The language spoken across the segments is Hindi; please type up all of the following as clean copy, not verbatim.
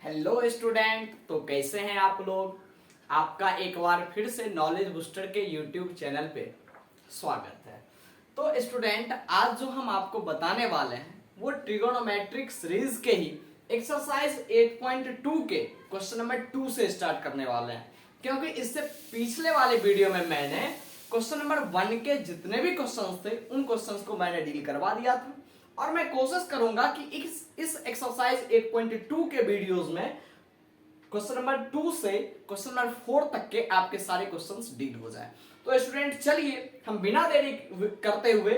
हेलो स्टूडेंट, तो कैसे हैं आप लोग। आपका एक बार फिर से नॉलेज बूस्टर के यूट्यूब चैनल पे स्वागत है। तो स्टूडेंट, आज जो हम आपको बताने वाले हैं वो ट्रिगोनोमेट्रिक सीरीज के ही एक्सरसाइज 8.2 के क्वेश्चन नंबर 2 से स्टार्ट करने वाले हैं, क्योंकि इससे पिछले वाले वीडियो में मैंने क्वेश्चन नंबर 1 के जितने भी क्वेश्चन थे उन क्वेश्चंस को मैंने डील करवा दिया था, और मैं कोशिश करूंगा कि इस एक्सरसाइज 8.2 के वीडियोस में क्वेश्चन नंबर 2 से क्वेश्चन नंबर 4 तक के आपके सारे क्वेश्चंस डील हो जाए। तो स्टूडेंट, चलिए हम बिना देरी करते हुए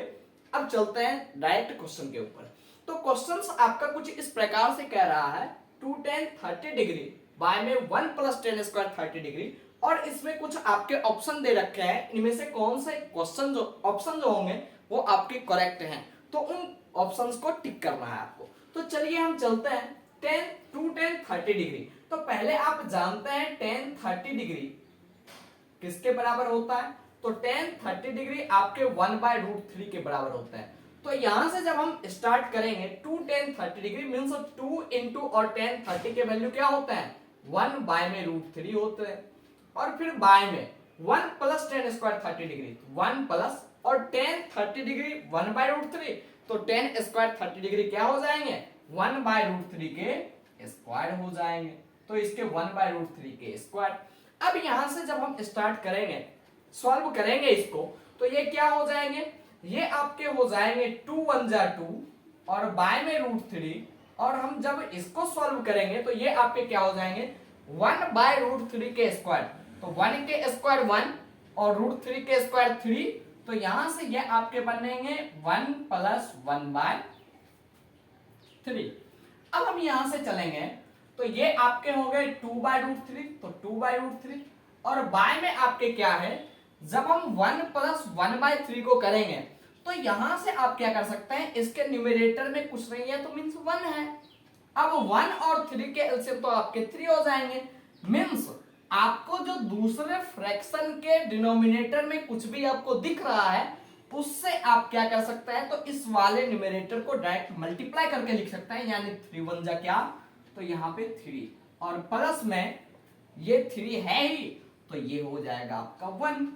अब चलते हैं डायरेक्ट क्वेश्चन के ऊपर। तो क्वेश्चंस आपका कुछ इस प्रकार से कह रहा है 2 tan 30 डिग्री बाय में 1 + tan स्क्वायर 30 डिग्री, और इसमें कुछ आपके ऑप्शन दे रखे हैं। इनमें से कौन से क्वेश्चन ऑप्शन जो होंगे वो आपके करेक्ट हैं, तो उन ऑप्शंस को टिक करना है आपको। तो चलिए हम चलते हैं 2 tan 30 डिग्री। तो पहले आप जानते हैं tan 30 डिग्री किसके बराबर होता है। तो tan 30 डिग्री आपके 1/√3 के बराबर होता है। तो यहां से जब हम स्टार्ट करेंगे 2 tan 30 डिग्री मीन्स 2 इंटू और tan 30 के वैल्यू क्या होता है 1/√3 होते हैं, और फिर बाय में 1 + tan स्क्वायर 30 डिग्री 1 प्लस और tan 30 डिग्री 1/√3, तो tan स्क्वायर 30 डिग्री क्या हो जाएंगे 1/√3 के स्क्वायर हो जाएंगे। तो इसके 1/√3 के स्क्वायर। अब यहां से जब हम स्टार्ट करेंगे सॉल्व करेंगे इसको, तो ये क्या हो जाएंगे, ये आपके हो जाएंगे 2 × 1 = 2 और बाय में √3, और हम जब इसको सॉल्व करेंगे तो ये आपके क्या हो जाएंगे 1/√3 के स्क्वायर। तो 1 के स्क्वायर 1 और √3 के स्क्वायर 3, तो यहां से ये आपके बनेंगे 1 + 1/3। अब हम यहां से चलेंगे तो ये आपके हो गए 2/√3, तो 2/√3, और बाय में आपके क्या है, जब हम 1 + 1/3 को करेंगे तो यहां से आप क्या कर सकते हैं, इसके न्यूमरेटर में कुछ नहीं है तो मीन्स 1 है। अब 1 और 3 के एलसीएम तो आपके 3 हो जाएंगे, मीन्स आपको जो दूसरे फ्रैक्शन के डिनोमिनेटर में कुछ भी आपको दिख रहा है उससे आप क्या कर सकते हैं, तो इस वाले न्यूमरेटर को डायरेक्ट मल्टीप्लाई करके लिख सकते हैं, यानी 3 × 1 = क्या, तो यहाँ पे 3 और प्लस में ये 3 है ही, तो ये हो जाएगा आपका 1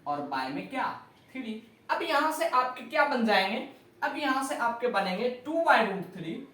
और बाय में क्या 3। अब यहां से आपके क्या बन जाएंगे, अब यहां से आपके बनेंगे 2/√3,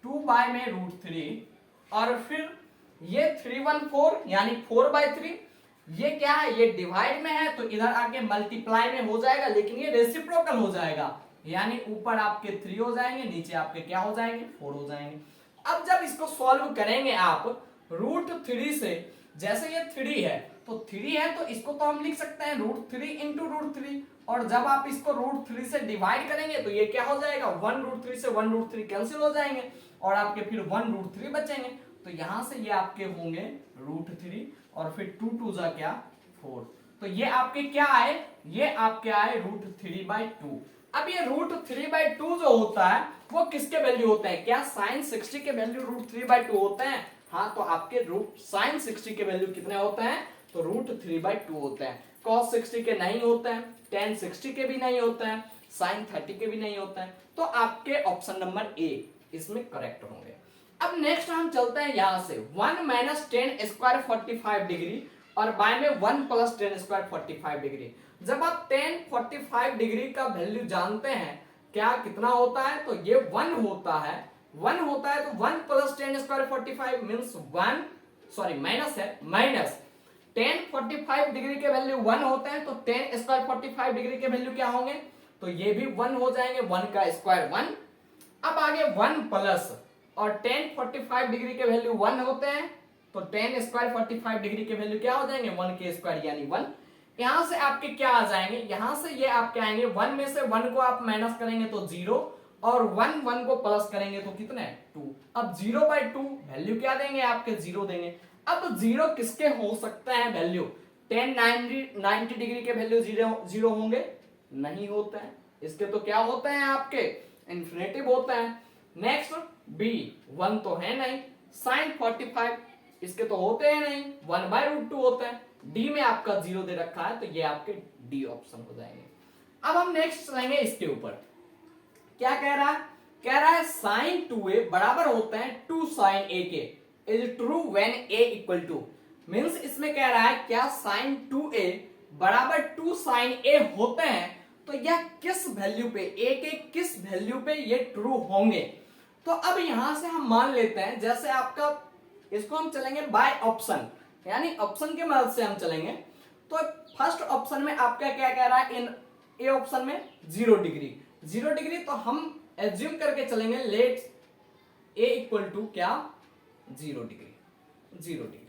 2 बाय में √3, और फिर ये 3 1 4 यानी 4/3। ये क्या है, ये डिवाइड में है तो इधर आके मल्टीप्लाई में हो जाएगा, लेकिन ये रेसिप्रोकल हो जाएगा, यानी ऊपर आपके 3 हो जाएंगे, नीचे आपके क्या हो जाएंगे 4 हो जाएंगे। अब जब इसको सॉल्व करेंगे आप √3 से, जैसे ये 3 है तो 3 है तो इसको तो हम लिख सकते हैं √3 इंटू √3, और जब आप इसको √3 से डिवाइड करेंगे तो ये क्या हो जाएगा 1√3 से 1√3 कैंसिल हो जाएंगे, और आपके फिर 1√3 बचेंगे। तो यहां से ये आपके होंगे √3, और फिर 2 × 2 = क्या 4, तो ये आपके क्या आए, ये आपके आए √3/2। अब ये √3/2 जो होता है वो किसके वैल्यू होते हैं, क्या sin 60 के वैल्यू √3/2 होते हैं। हाँ, तो आपके sin 60 के वैल्यू कितने होते हैं, तो √3/2 होते हैं। cos 60 के नहीं होते हैं, tan 60 के भी नहीं होते हैं, sin 30 के भी नहीं होते हैं, तो आपके ऑप्शन नंबर ए इसमें करेक्ट होंगे। अब नेक्स्ट हम चलते हैं यहां से 1 - tan स्क्वायर 45 डिग्री और बाय में 1 + tan स्क्वायर 45 डिग्री। जब आप tan 45 डिग्री का वैल्यू जानते हैं क्या कितना होता है, तो ये 1 होता है, 1 होता है, तो 1 + tan square 45 means 1, sorry minus है, माइनस tan 45 डिग्री के वैल्यू 1 होते हैं, तो tan स्क्वायर 45 डिग्री के वैल्यू क्या होंगे, तो ये भी 1 हो जाएंगे, 1 का स्क्वायर 1। अब आगे 1 प्लस और tan 45 डिग्री के वैल्यू 1 होते हैं, तो tan स्क्वायर 45 डिग्री के वैल्यू क्या हो जाएंगे 1 के स्क्वायर यानी 1। यहां से आपके क्या आ जाएंगे, यहां से ये आपके आएंगे 1 में से 1 को आप माइनस करेंगे तो 0, और 1 1 को प्लस करेंगे तो कितने 2। अब 0/2 वैल्यू क्या देंगे आपके 0 देंगे। अब 0 किसके हो सकते हैं वैल्यू, tan 90 डिग्री के वैल्यू 0 होंगे, नहीं होते हैं, इसके तो क्या होते हैं आपके इन्फिनेटिव होते हैं। नेक्स्ट बी 1 तो है नहीं, sin 45 इसके तो होते हैं नहीं, 1/√2 होते हैं, डी में आपका 0 दे रखा है, तो ये आपके डी ऑप्शन हो जाएंगे। अब हम नेक्स्ट चलेंगे इसके ऊपर, क्या कह रहा है, कह रहा है sin 2a बराबर होता है 2 sin a के। Is true when a equal to, means इसमें कह रहा है क्या sin 2a बराबर 2 sin a होते हैं, तो यह किस वैल्यू पे, a के किस वैल्यू पे ये ट्रू होंगे। तो अब यहां से हम मान लेते हैं, जैसे आपका इसको हम चलेंगे बाय ऑप्शन, यानी ऑप्शन के मदद से हम चलेंगे। तो फर्स्ट ऑप्शन में आपका क्या कह रहा है, इन ए ऑप्शन में 0 डिग्री, 0 डिग्री, तो हम एज्यूम करके चलेंगे लेट्स ए इक्वल टू क्या 0 डिग्री, 0 डिग्री।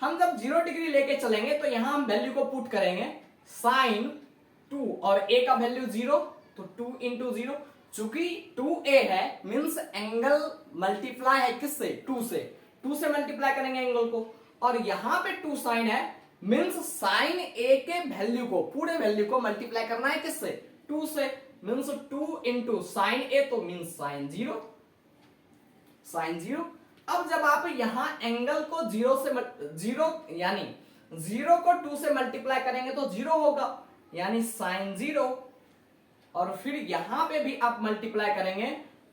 हम जब 0 डिग्री लेके चलेंगे तो यहां हम वैल्यू को पुट करेंगे साइन 2 और a का वैल्यू 0, तो 2 इंटू 0, चूंकि 2a है मीन्स एंगल मल्टीप्लाई है किससे, 2 से, 2 से मल्टीप्लाई करेंगे एंगल को, और यहां पे 2 साइन है मीन्स साइन a के वैल्यू को, पूरे वैल्यू को मल्टीप्लाई करना है किससे, 2 से, मीन्स 2 इंटू साइन a, तो मीन्स साइन 0, साइन 0। अब जब आप यहां एंगल को 0 से 0 यानी 0 को 2 से मल्टीप्लाई करेंगे तो 0 होगा, यानी साइन 0, और फिर यहां पे भी आप मल्टीप्लाई करेंगे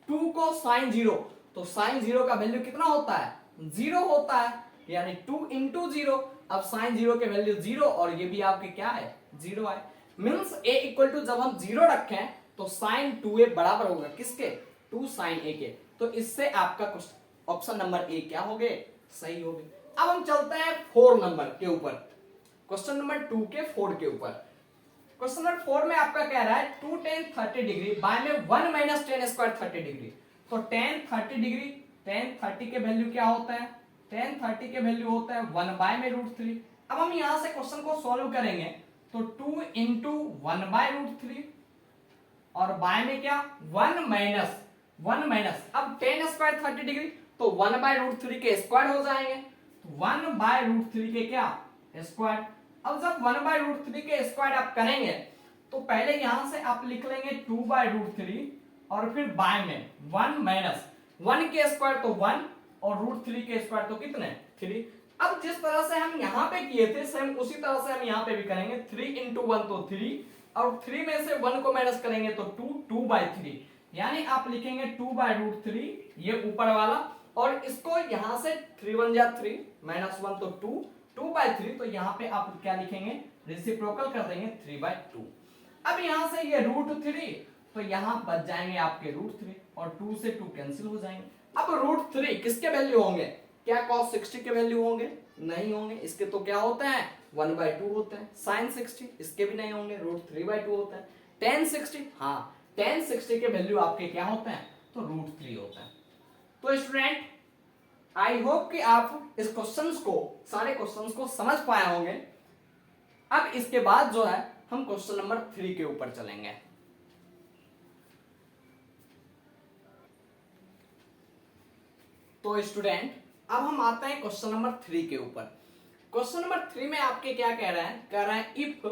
2 को साइन 0, तो साइन 0 का वैल्यू कितना होता है, 0 होता है, यानी 2 इंटू 0, अब साइन 0 के वैल्यू 0 और ये भी आपके क्या है 0 है, मीन्स a इक्वल टू जब हम 0 रखें तो साइन 2a बराबर होगा किसके, 2 साइन a के। तो इससे आपका ऑप्शन नंबर ए क्या हो गए, सही हो गए। अब हम चलते हैं 4 नंबर के ऊपर, क्वेश्चन नंबर 2 के 4 के ऊपर। क्वेश्चन नंबर 4 में आपका कह रहा है 2 tan 30 डिग्री बाय में 1 माइनस tan स्क्वायर 30 डिग्री, तो tan 30 डिग्री, tan 30 के वैल्यू क्या होता है, tan 30 के वैल्यू होता है 1 बाय में √3। अब हम यहां से क्वेश्चन को सॉल्व करेंगे तो 2 इंटू 1 बाय √3 और बाय में क्या 1 माइनस, 1 माइनस, अब tan स्क्वायर 30 डिग्री तो 1 बाय √3 के स्क्वायर हो जाएंगे, 1 बाय √3 के क्या स्क्वायर। अब जब 1 बाय √3 के स्क्वायर आप करेंगे तो पहले यहां से आप लिख लेंगे 2 बाय √3 और फिर बाय में 1 माइनस 1 के स्क्वायर तो 1 और √3 के स्क्वायर तो कितने 3। अब जिस तरह से हम यहाँ पे किए थे सेम उसी तरह से हम यहाँ पे भी करेंगे, 3 इंटू 1 तो 3 और 3 में से 1 को माइनस करेंगे तो 2, 2 बाय 3, यानी आप लिखेंगे 2 बाय √3 ये ऊपर वाला, और इसको यहां से 3 1 जा 3 माइनस 1 तो 2, 2 बाय 3, तो यहां पे आप क्या लिखेंगे रेसिप्रोकल कर देंगे 3 बाय 2। अब यहां से ये √3 तो यहां बच जाएंगे आपके √3 और 2 से 2 कैंसिल हो जाएंगे। अब √3 किसके वैल्यू होंगे, क्या cos 60 के वैल्यू होंगे, नहीं होंगे, इसके तो क्या होते हैं 1 बाय 2 होते हैं, sin 60 इसके भी नहीं होंगे, √3 बाय 2 होता है, tan 60 हाँ tan 60 के वैल्यू आपके क्या होते हैं तो √3 होता है। तो स्टूडेंट आई होप कि आप इस क्वेश्चंस को, सारे क्वेश्चंस को समझ पाए होंगे। अब इसके बाद जो है हम क्वेश्चन नंबर 3 के ऊपर चलेंगे। तो स्टूडेंट अब हम आते हैं क्वेश्चन नंबर 3 के ऊपर। क्वेश्चन नंबर 3 में आपके क्या कह रहा है if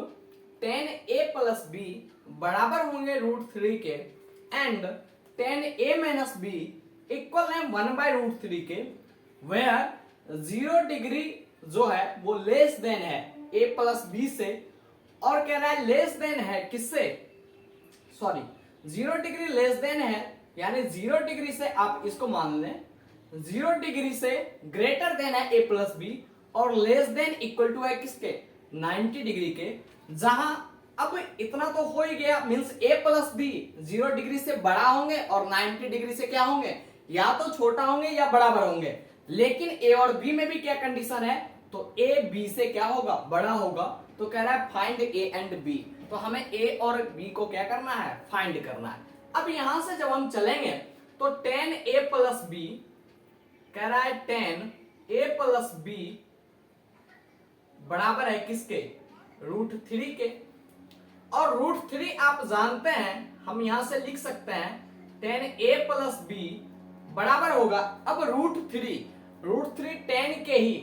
tan a plus b बराबर होंगे √3 के and tan a minus b equal है 1 बाय √3 के, वेयर 0 डिग्री जो है वो लेस देन है a प्लस b से, और कह रहा है लेस देन है किससे, सॉरी 0 डिग्री लेस देन है, यानी 0 डिग्री से आप इसको मान लें 0 डिग्री से ग्रेटर देन है a प्लस b और लेस देन इक्वल टू है किसके 90 डिग्री के, जहां अब इतना तो हो ही गया means a plus b 0 degree से बड़ा होंगे और 90 डिग्री से क्या होंगे, या तो छोटा होंगे या बराबर होंगे, लेकिन a और b में भी क्या कंडीशन है, तो a b से क्या होगा बड़ा होगा। तो कह रहा है फाइंड a एंड b, तो हमें a और b को क्या करना है फाइंड करना है। अब यहां से जब हम चलेंगे तो tan a प्लस b कह रहा है tan a प्लस b बराबर है किसके √3 के, और √3 आप जानते हैं हम यहां से लिख सकते हैं tan a प्लस b बराबर होगा, अब √3 tan के ही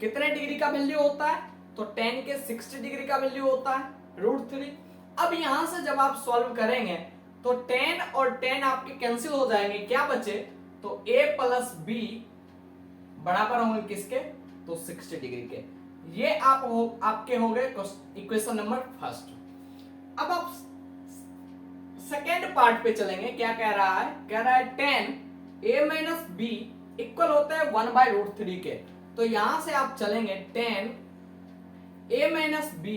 कितने डिग्री का वैल्यू होता है, तो tan के 60 डिग्री का वैल्यू होता है √3। अब यहां से जब आप सॉल्व करेंगे तो tan और tan आपके कैंसिल हो जाएंगे, क्या बचे, तो a प्लस b बराबर होंगे किसके, तो 60 डिग्री के। ये आपके हो गए इक्वेशन नंबर फर्स्ट। अब आप सेकेंड पार्ट पे चलेंगे, क्या कह रहा है, कह रहा है tan a minus b equal होता है 1/√3 के। तो यहां से आप चलेंगे 10a माइनस बी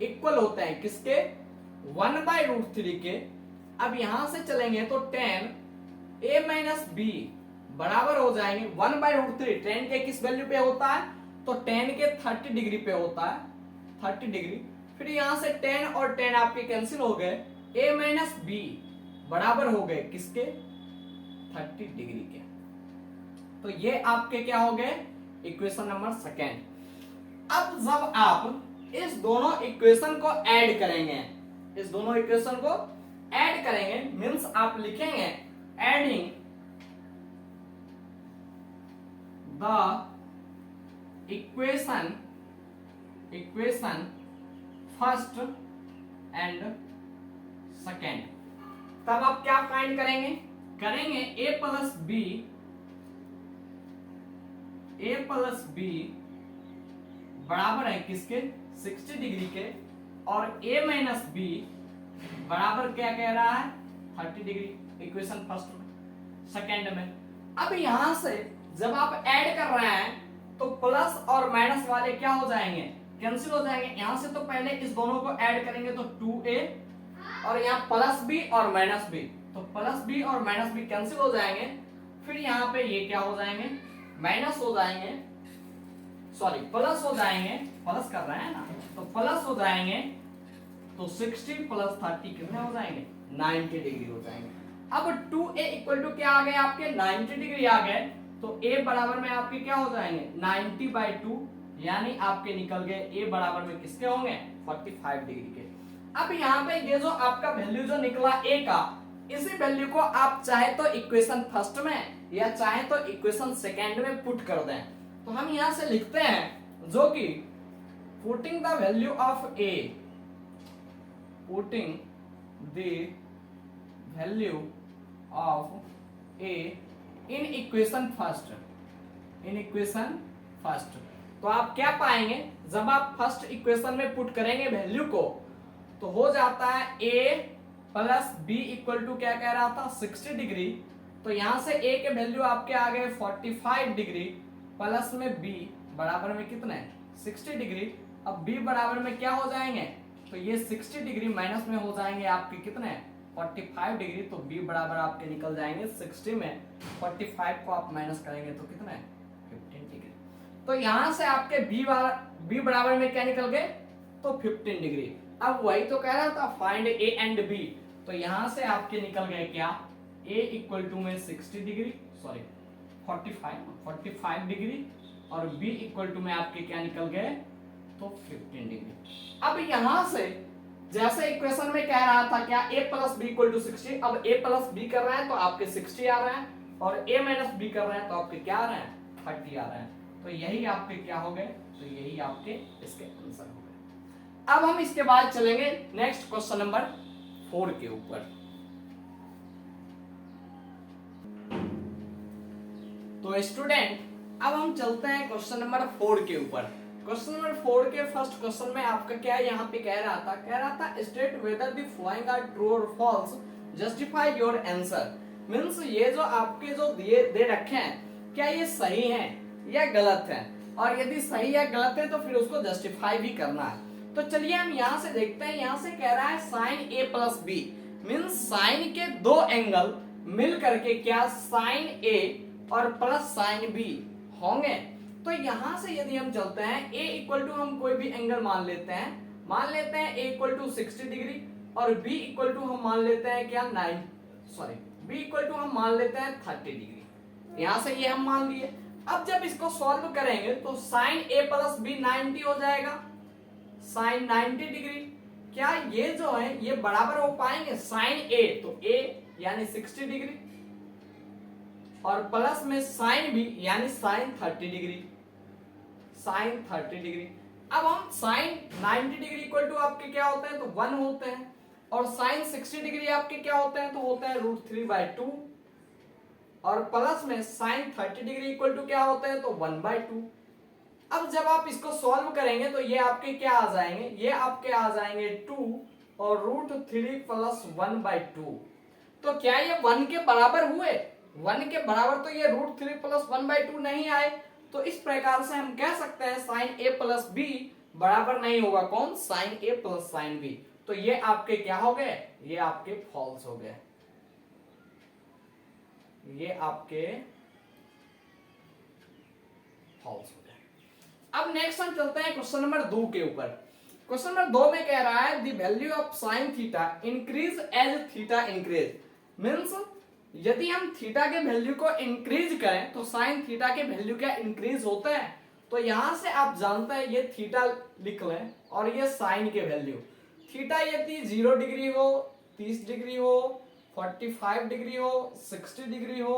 इक्वल होता है किसके, 1/√3 के। अब यहां से चलेंगे तो 10a माइनस बी बराबर हो जाएंगे 1/√3। 10 के किस वैल्यू पे होता है, तो 10 के 30 डिग्री पे होता है, 30 डिग्री। फिर यहां से 10 और 10 आपके कैंसिल हो गए, a माइनस बी बराबर हो गए किसके, 30 डिग्री के। तो ये आपके क्या हो गए, इक्वेशन नंबर सेकेंड। अब जब आप इस दोनों इक्वेशन को ऐड करेंगे, इस दोनों इक्वेशन को ऐड करेंगे मींस आप लिखेंगे adding the equation first and second. तब आप क्या फाइंड करेंगे, a प्लस बी बराबर है किसके, 60 डिग्री के, और a माइनस बी बराबर क्या कह रहा है, 30 डिग्री, इक्वेशन फर्स्ट में। सेकेंड में अब यहां से जब आप ऐड कर रहे हैं तो प्लस और माइनस वाले क्या हो जाएंगे, कैंसिल हो जाएंगे। यहां से तो पहले इस दोनों को ऐड करेंगे तो 2a, और यहाँ प्लस बी और माइनस बी, तो प्लस बी और माइनस बी कैंसिल हो जाएंगे। फिर यहाँ पे ये क्या हो जाएंगे, माइनस हो जाएंगे, सॉरी प्लस हो जाएंगे, प्लस कर रहे हैं ना, तो प्लस हो जाएंगे। तो 60 प्लस 30 कितने हो जाएंगे, 90 डिग्री हो जाएंगे। अब 2a इक्वल टू क्या आ गए आपके, 90 डिग्री आ गए। तो a बराबर में आपके क्या हो जाएंगे, 90/2, यानी आपके निकल गए a बराबर में किसके होंगे, 45 डिग्री के। अब यहाँ पे ये जो आपका वैल्यू जो निकला a का, इसी वैल्यू को आप चाहे तो इक्वेशन फर्स्ट में या चाहे तो इक्वेशन सेकेंड में पुट कर दें। तो हम यहाँ से लिखते हैं जो कि putting the value of a, putting the value of a in equation first, in equation first. तो आप क्या पाएंगे, जब आप फर्स्ट इक्वेशन में पुट करेंगे वैल्यू को, तो हो जाता है a plus b equal to क्या कह रहा था, 60 डिग्री। तो यहां से a के वैल्यू आपके आ गए 45 डिग्री, प्लस में b बराबर में कितने, 60 डिग्री। अब b बराबर में क्या हो जाएंगे, तो ये 60 डिग्री माइनस में हो जाएंगे आपके कितने, 45 डिग्री। तो b बराबर आपके निकल जाएंगे 60 में 45 को आप माइनस करेंगे तो कितने, 15 डिग्री। तो यहां से आपके b बराबर में क्या निकल गए, तो 15 डिग्री। अब वही तो कह रहा था फाइंड a एंड b, तो यहां से आपके निकल गए क्या, a इक्वल टू में 60 डिग्री, सॉरी 45 डिग्री, और b इक्वल टू में आपके क्या निकल गए, तो 15 डिग्री। अब यहां से जैसे इक्वेशन में कह रहा था क्या, a plus b equal to 60, अब a प्लस बी कर रहे हैं तो आपके 60 आ रहे हैं, और a माइनस बी कर रहे हैं तो आपके क्या आ रहे हैं, 30 आ रहे हैं। तो यही आपके क्या हो गए, तो यही आपके इसके आंसर हो गए। अब हम इसके बाद चलेंगे नेक्स्ट क्वेश्चन नंबर 4 के ऊपर। तो स्टूडेंट अब हम चलते हैं क्वेश्चन नंबर 4 के ऊपर। क्वेश्चन नंबर 4 के फर्स्ट क्वेश्चन में आपका क्या यहाँ पे कह रहा था state whether the following are true और false, justify your answer. Means ये जो आपके जो दिए दे रखे हैं, क्या ये सही है या गलत है, और यदि सही या गलत है तो फिर उसको जस्टिफाई भी करना है। तो चलिए हम यहां से देखते हैं, यहां से कह रहा है sine a plus b, means sine के दो एंगल मिल करके क्या साइन a और प्लस साइन b होंगे। तो यहां से यदि हम चलते हैं a इक्वल टू हम कोई भी एंगल मान लेते हैं a इक्वल टू 60 डिग्री, और b इक्वल टू हम मान लेते हैं क्या b इक्वल टू हम मान लेते हैं 30 डिग्री। यहां से ये हम मान लिए। अब जब इसको सॉल्व करेंगे तो साइन a प्लस बी 90 हो जाएगा, साइन 90 डिग्री। क्या ये जो है ये बराबर हो पाएंगे, साइन a तो a यानी 60 डिग्री, और प्लस में साइन b यानी साइन 30 डिग्री, साइन 30 डिग्री। अब हम साइन 90 डिग्री इक्वल टू आपके क्या होते हैं, तो 1 होते हैं, और साइन 60 डिग्री आपके क्या होते हैं, तो होते हैं √3/2, और प्लस में साइन 30 डिग्री इक्वल टू क्या होते हैं, तो 1/2। अब जब आप इसको सॉल्व करेंगे तो ये आपके क्या आ जाएंगे, ये आपके आ जाएंगे 2 और √3 + 1/2। तो क्या ये 1 के बराबर हुए, 1 के बराबर तो ये √3 प्लस 1/2 नहीं आए, तो इस प्रकार से हम कह सकते हैं साइन ए प्लस बी बराबर नहीं होगा कौन, साइन ए प्लस साइन बी। तो ये आपके क्या हो गए, ये आपके फॉल्स हो गए, ये आपके फॉल्स हो गए। अब नेक्स्ट हम चलते हैं क्वेश्चन नंबर 2 के ऊपर। क्वेश्चन नंबर 2 में कह रहा है the value of sine theta increase as theta increase, means यदि हम थीटा के वैल्यू को इंक्रीज करें तो साइन थीटा के वैल्यू क्या इंक्रीज होता है। तो यहां से आप जानते हैं ये थीटा लिख लें और ये साइन के वैल्यू, थीटा यदि 0 डिग्री हो, 30 डिग्री हो, 45 डिग्री हो, 60 डिग्री हो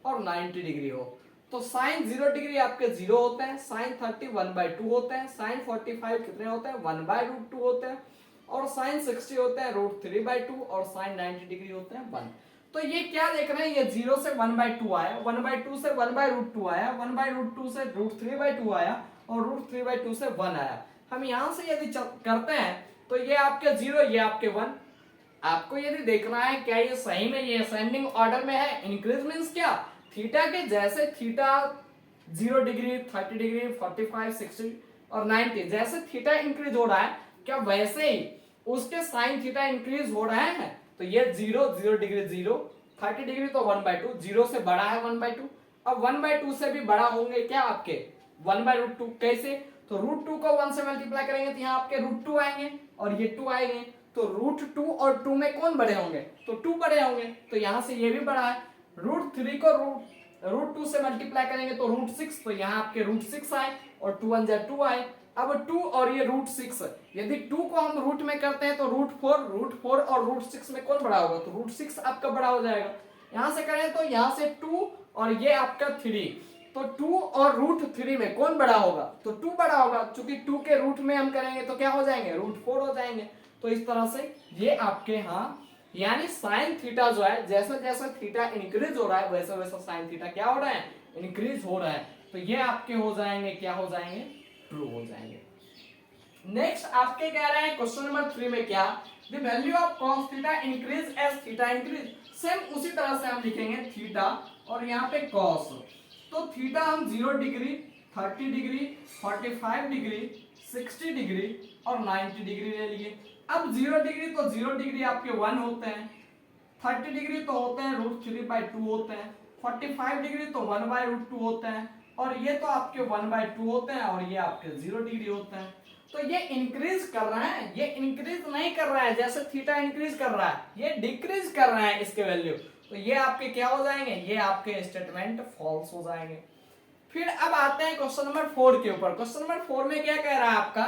और 90 डिग्री हो, तो साइन 0 डिग्री आपके 0 होते हैं, साइन 30 1/2 होते हैं, साइन 45 कितने होते हैं 1/√2 होते हैं, और साइन 60 होते हैं √3/2 और साइन 90 डिग्री होते हैं 1। तो ये क्या देख रहे हैं, ये 0 से 1/2 आया, 1/2 से 1/√2 आया, 1/√2 से √3/2 आया और √3/2 से 1 आया। हम यहां से यदि करते हैं तो ये आपके 0, ये आपके 1। आपको यदि देखना है क्या ये सही में ये असेंडिंग ऑर्डर में है, इंक्रीज मींस क्या, थीटा के जैसे थीटा 0 डिग्री, 30 डिग्री, 45, 60 और 90 जैसे थीटा इंक्रीज हो रहा है, क्या वैसे ही उसके साइन थीटा इंक्रीज हो रहे हैं। तो ये 0 डिग्री 0, 30 डिग्री तो 1/2, 0 से बड़ा है 1/2, अब 1/2 से भी बड़ा होंगे क्या आपके 1/√2। कैसे, तो √2 को 1 से मल्टीप्लाई करेंगे तो यहाँ आपके √2 आएंगे और ये 2 आएंगे, तो √2 और 2 में कौन बड़े होंगे, तो 2 बड़े होंगे, तो यहां से ये भी बड़ा है। √3 को √2 से मल्टीप्लाई करेंगे तो √6, तो यहाँ आपके √6 आए और 2 1 2 आए। अब 2 और ये √6, यदि 2 को हम रूट में करते हैं तो √4 और √6 में कौन बड़ा होगा, तो √6 आपका बड़ा हो जाएगा। यहां से करें तो यहां से 2 और ये आपका 3, तो 2 और √3 में कौन बड़ा होगा, तो 2 बड़ा होगा, क्योंकि 2 के रूट में हम करेंगे तो क्या हो जाएंगे √4 हो जाएंगे। तो इस तरह से ये आपके यहाँ यानी साइन थीटा जो है जैसे जैसे थीटा इंक्रीज हो रहा है वैसे वैसे साइन थीटा क्या हो रहा है, इंक्रीज हो रहा है। तो ये आपके हो जाएंगे क्या हो जाएंगे, ट्रू हो जाएंगे। नेक्स्ट आपके कह रहे हैं क्वेश्चन नंबर 3 में क्या, the value of cos theta increase as theta increase, same उसी तरह से हम लिखेंगे थीटा और यहाँ पे cos, तो थीटा हम 0 डिग्री, 30 डिग्री, 45 डिग्री, 60 डिग्री और 90 डिग्री ले लिए। अब 0 डिग्री तो 0 डिग्री आपके 1 होते हैं, 30 डिग्री तो होते हैं √3/2 होते हैं, 45 डिग्री तो 1/√2 होते हैं और ये तो आपके 1/2 होते हैं और ये आपके 0 डिग्री होते हैं। तो ये इंक्रीज कर रहा है, ये इंक्रीज नहीं कर रहा है जैसे थीटा इंक्रीज कर रहा है, ये डिक्रीज कर रहा है इसके वैल्यू। तो ये आपके क्या हो जाएंगे, ये आपके स्टेटमेंट फॉल्स हो जाएंगे। फिर अब आते हैं क्वेश्चन नंबर 4 के ऊपर। क्वेश्चन नंबर 4 में क्या कह रहा है आपका,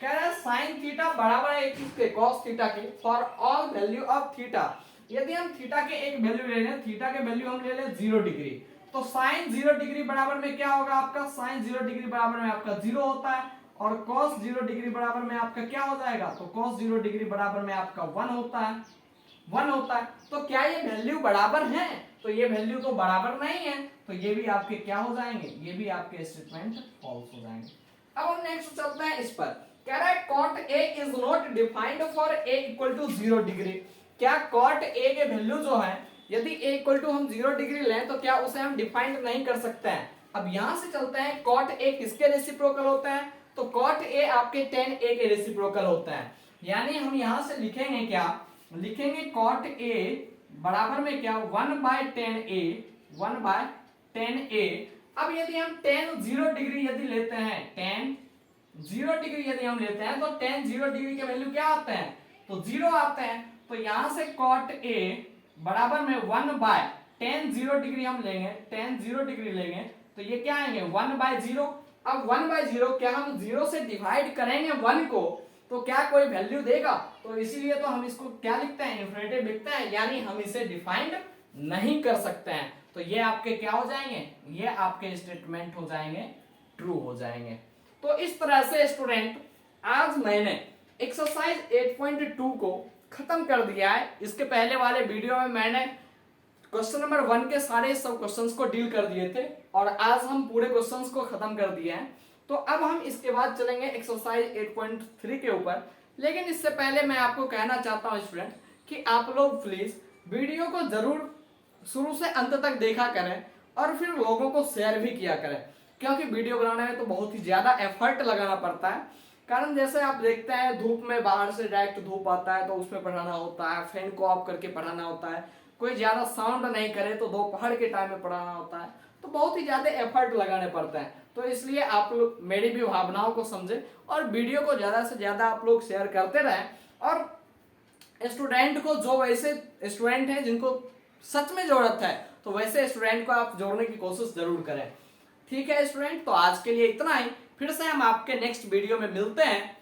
कह रहा है साइन थीटा बराबर है किसके, cos थीटा के, for all value of theta. यदि हम थीटा के एक वैल्यू ले लें, थीटा के वैल्यू हम ले लें 0 डिग्री, तो साइन 0 डिग्री बराबर में क्या होगा आपका, साइन 0 डिग्री बराबर में आपका 0 होता है और cos 0 डिग्री बराबर में आपका क्या हो जाएगा, तो cos 0 डिग्री बराबर में आपका 1 होता है, 1 होता है। तो क्या ये वैल्यू बराबर है, तो ये वैल्यू तो बराबर नहीं है, तो ये भी आपके क्या हो जाएंगे, ये भी आपके स्टेटमेंट फॉल्स हो जाएंगे। अब हम नेक्स्ट चलते हैं इस पर, कह रहा है cot a is not defined for a equal to 0 degree. क्या cot a के वैल्यू जो है यदि a इक्वल टू हम 0 डिग्री लें तो क्या उसे हम डिफाइंड नहीं कर सकते हैं। अब यहां से चलते हैं cot a किसके रेसिप्रोकल होता है, तो cot a आपके tan a के रेसिप्रोकल होता है। यानी हम यहां से लिखेंगे क्या, लिखेंगे cot a बराबर में क्या 1/tan a, 1/tan a। अब यदि हम tan 0 डिग्री यदि लेते हैं, tan 0 डिग्री यदि हम लेते हैं तो tan 0 डिग्री के वैल्यू क्या आते हैं, तो 0 आते हैं। तो यहां से cot a बराबर में 1/tan 0 डिग्री हम लेंगे, tan 0 डिग्री लेंगे तो ये क्या आएंगे 1/0। अब 1/0 क्या हम 0 से डिवाइड करेंगे 1 को तो क्या कोई वैल्यू देगा, तो इसीलिए तो हम इसको क्या लिखते हैं, इन्फिनिटिव लिखते हैं, यानी हम इसे डिफाइंड नहीं कर सकते हैं। तो ये आपके क्या हो जाएंगे, ये आपके स्टेटमेंट हो जाएंगे ट्रू हो जाएंगे। तो इस तरह से स्टूडेंट आज मैंने एक्सरसाइज 8.2 को खत्म कर दिया है। इसके पहले वाले वीडियो में मैंने क्वेश्चन नंबर 1 के सारे सब क्वेश्चंस को डील कर दिए थे और आज हम पूरे क्वेश्चंस को खत्म कर दिए हैं। तो अब हम इसके बाद चलेंगे एक्सरसाइज 8.3 के ऊपर। लेकिन इससे पहले मैं आपको कहना चाहता हूं स्टूडेंट कि आप लोग प्लीज वीडियो को जरूर शुरू से अंत तक देखा करें और फिर लोगों को शेयर भी किया करें, क्योंकि वीडियो बनाने में तो बहुत ही ज्यादा एफर्ट लगाना पड़ता है। कारण जैसे आप देखते हैं धूप में, बाहर से डायरेक्ट धूप आता है तो उसमें पढ़ाना होता है, फैन को ऑफ करके पढ़ाना होता है, कोई ज्यादा साउंड नहीं करे तो दोपहर के टाइम में पढ़ाना होता है, तो बहुत ही ज्यादा एफर्ट लगाने पड़ते हैं। तो इसलिए आप लोग मेरी भी भावनाओं को समझे और वीडियो को ज्यादा से ज्यादा आप लोग शेयर करते रहें। और स्टूडेंट को, जो वैसे स्टूडेंट हैं जिनको सच में जरूरत है, तो वैसे स्टूडेंट को आप जोड़ने की कोशिश जरूर करें। ठीक है स्टूडेंट, तो आज के लिए इतना ही। फिर से हम आपके नेक्स्ट वीडियो में मिलते हैं।